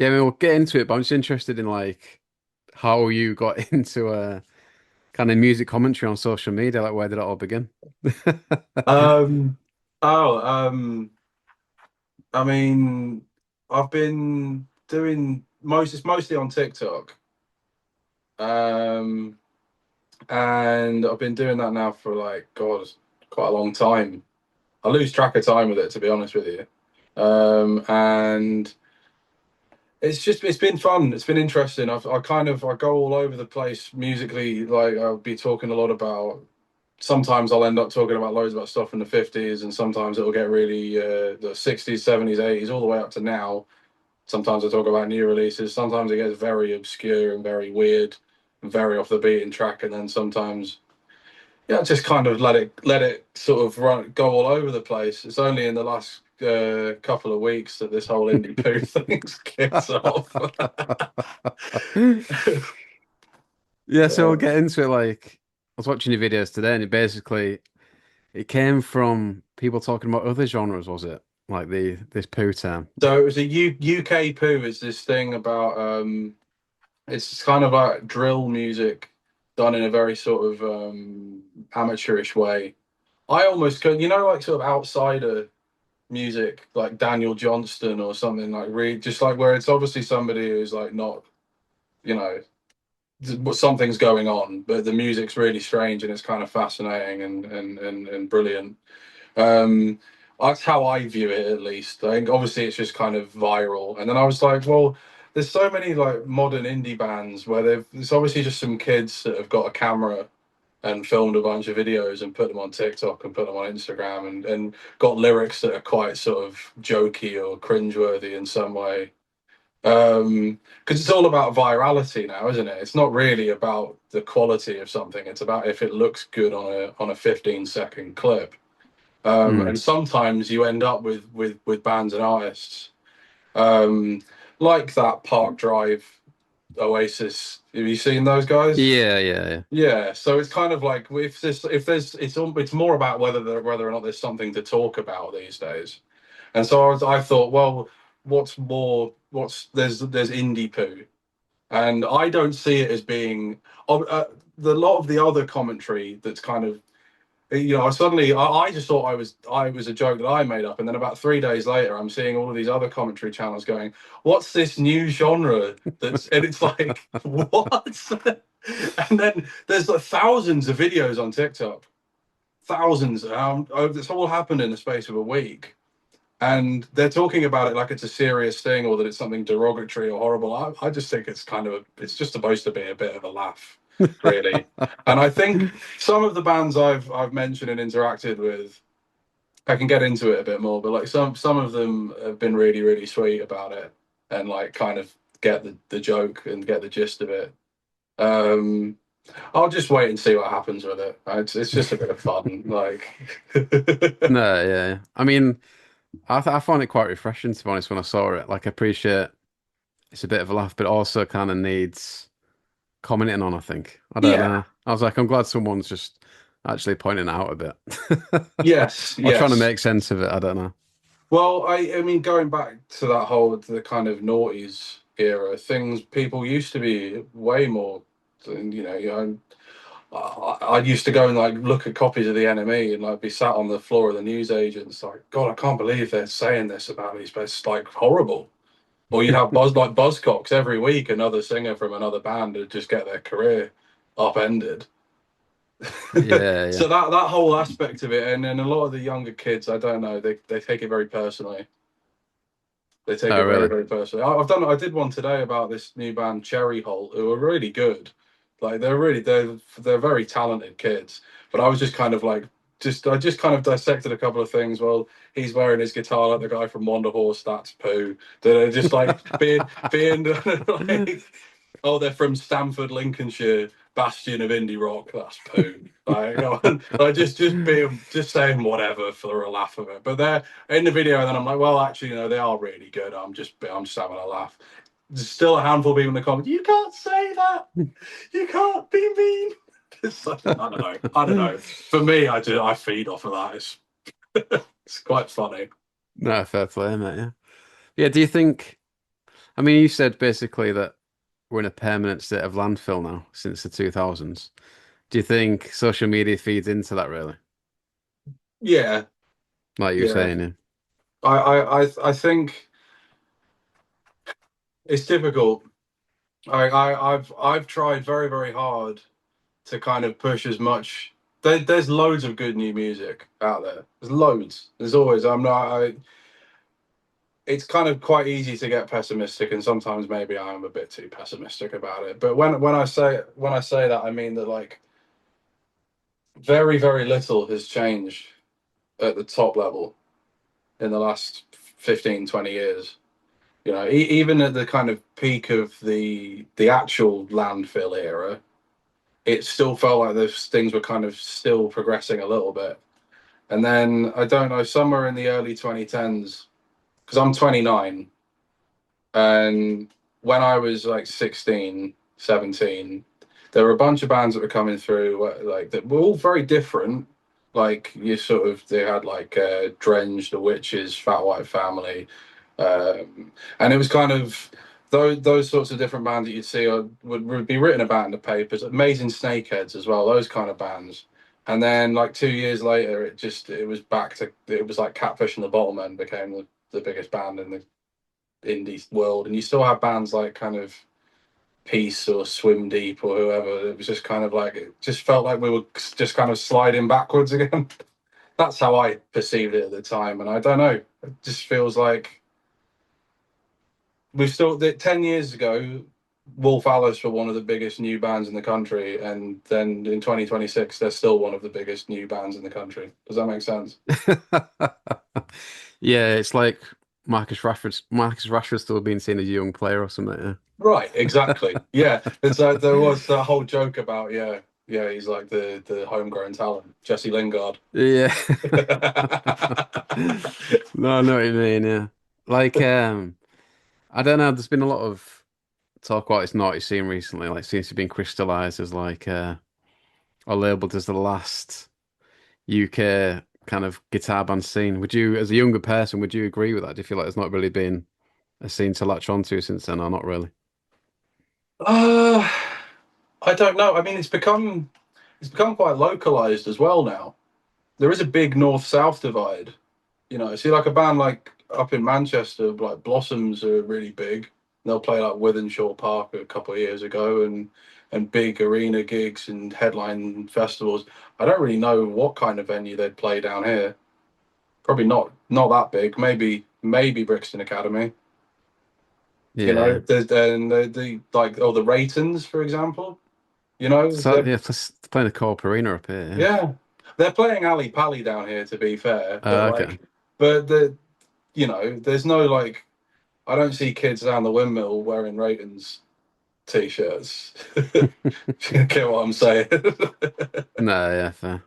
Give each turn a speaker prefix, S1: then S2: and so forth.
S1: Yeah, I mean, we'll get into it, but I'm just interested in like how you got into kind of music commentary on social media. Like, where did it all begin?
S2: Um, oh, I mean, I've been doing it's mostly on TikTok. Um, and I've been doing that now for like, God, quite a long time. I lose track of time with it, to be honest with you. And it's been fun. It's been interesting. I go all over the place musically. Like I'll be talking a lot about. Sometimes I'll end up talking about loads about stuff from the 50s, and sometimes it'll get really the 60s, 70s, 80s, all the way up to now. Sometimes I talk about new releases. Sometimes it gets very obscure and very weird and very off the beaten track, and then sometimes yeah, just kind of let it sort of go all over the place. It's only in the last couple of weeks that this whole Indie Poo thing's kicked off.
S1: Yeah, so we'll
S2: uh,
S1: get into it. Like, I was watching your videos today, and it came from people talking about other genres, was it? Like the this poo term.
S2: so it was a UK Poo is this thing about it's kind of like drill music done in a very sort of amateurish way. I almost could, like sort of outsider music, like Daniel Johnston or something like really, just like where it's obviously somebody who's like not, you know, something's going on, but the music's really strange and it's kind of fascinating and brilliant. Um, that's how I view it, at least. I think obviously it's just kind of viral, and then I was like, well, there's so many like modern indie bands where it's obviously just some kids that have got a camera and filmed a bunch of videos and put them on TikTok and put them on Instagram and got lyrics that are quite sort of jokey or cringeworthy in some way. Because it's all about virality now, isn't it? It's not really about the quality of something. It's about if it looks good on a 15-second clip.
S1: Mm.
S2: And sometimes you end up with bands and artists um, like that Park Drive Oasis. Have you seen those guys?
S1: Yeah, yeah, yeah.
S2: Yeah, so it's kind of like if there's it's more about whether or not there's something to talk about these days. And so I thought, well, what's more? There's Indie Poo, and I don't see it as being the lot of the other commentary that's kind of I just thought I was a joke that I made up, and then about 3 days later, I'm seeing all of these other commentary channels going, "What's this new genre?" And it's like, what? And then there's like thousands of videos on TikTok, thousands. It's all happened in the space of a week, and they're talking about it like it's a serious thing or that it's something derogatory or horrible. I just think it's just supposed to be a bit of a laugh, really. And I think some of the bands I've mentioned and interacted with, I can get into it a bit more, but like some of them have been really really sweet about it and like kind of get the joke and get the gist of it. Um, I'll just wait and see what happens with it. It's just a bit of fun, like.
S1: No, yeah, yeah. I mean, I found it quite refreshing to be honest when I saw it. Like, I appreciate it's a bit of a laugh, but it also kind of needs commenting on, I think. I don't
S2: Yeah.
S1: know. I was like, I'm glad someone's just actually pointing it out a bit.
S2: Yes.
S1: Or trying to
S2: Yes.
S1: make sense of it. I don't know.
S2: Well, I mean, going back to that whole the kind of noughties era, things people used to be way more. I used to go and like look at copies of the NME and like be sat on the floor of the newsagents, like, God, I can't believe they're saying this about these, but it's like horrible. Or you'd have Buzzcocks every week, another singer from another band would just get their career upended.
S1: Yeah, yeah.
S2: So that whole aspect of it, and then a lot of the younger kids, I don't know, they take it very personally. They take
S1: Oh,
S2: it very,
S1: really?
S2: very personally. I did one today about this new band Cherry Holt, who are really good. Like they're very talented kids. But I was just kind of like I just kind of dissected a couple of things. Well, he's wearing his guitar like the guy from Wonder Horse, that's Pooh. That are just like being like, oh, they're from Stamford, Lincolnshire, bastion of indie rock. That's Pooh. Like, like just saying whatever for a laugh of it. But they're in the video, and then I'm like, well, actually, they are really good. I'm just having a laugh. There's still a handful of people in the comments. You can't say that. You can't be mean. It's like, I don't know. I don't know. For me, I feed off of that. It's quite funny.
S1: No, fair play, mate. Yeah. Yeah. Do you think? I mean, you said basically that we're in a permanent state of landfill now since the 2000s. Do you think social media feeds into that really?
S2: Yeah,
S1: Like you were
S2: yeah.
S1: saying, yeah.
S2: I think it's difficult. I've tried very, very hard to kind of push as much. There's loads of good new music out there. There's loads. There's always. I'm not. It's kind of quite easy to get pessimistic, and sometimes maybe I am a bit too pessimistic about it. But when I say that, I mean that like very, very little has changed at the top level in the last 15, 20 years. You know, even at the kind of peak of the actual landfill era, it still felt like those things were kind of still progressing a little bit. And then I don't know, somewhere in the early 2010s, because I'm 29, and when I was like 16, 17, there were a bunch of bands that were coming through, like that were all very different. Like you sort of, they had like Drenge, The Witches, Fat White Family, and it was kind of those sorts of different bands that you'd see would be written about in the papers. Amazing Snakeheads as well, those kind of bands. And then like 2 years later, it was back to it was like Catfish and the Bottlemen became the biggest band in the indie world, and you still have bands like kind of Peace or Swim Deep or whoever. It was just kind of like it just felt like we were just kind of sliding backwards again. That's how I perceived it at the time, and I don't know. It just feels like we've still 10 years ago. Wolf Alice were one of the biggest new bands in the country, and then in 2026, they're still one of the biggest new bands in the country. Does that make sense?
S1: Yeah, it's like Marcus Rashford still being seen as a young player or something. Yeah.
S2: Right, exactly. Yeah, there was that whole joke about yeah, he's like the homegrown talent, Jesse Lingard.
S1: Yeah. No, I know what you mean, yeah. Like, I don't know, there's been a lot of talk about this naughty scene recently, like seems to be being crystallized as like or labeled as the last UK kind of guitar band scene. Would you, as a younger person, would you agree with that? Do you feel like there's not really been a scene to latch onto since then, or not really?
S2: uh, I don't know. I mean, it's become quite localized as well now. There is a big north-south divide. You know, see like a band like up in Manchester, like Blossoms are really big. They'll play like Withenshaw Park a couple of years ago and big arena gigs and headline festivals. I don't really know what kind of venue they'd play down here. Probably not that big. Maybe Brixton Academy. You know,
S1: Yeah.
S2: there's the like the Ratons, for example. You know,
S1: So yeah, plus playing the Co-op Arena up here, yeah.
S2: yeah, they're playing Ali Pali down here. To be fair, but
S1: Okay.
S2: like, but there's no like, I don't see kids down the windmill wearing Ratons t-shirts. Get what I'm saying?
S1: No, yeah, fair.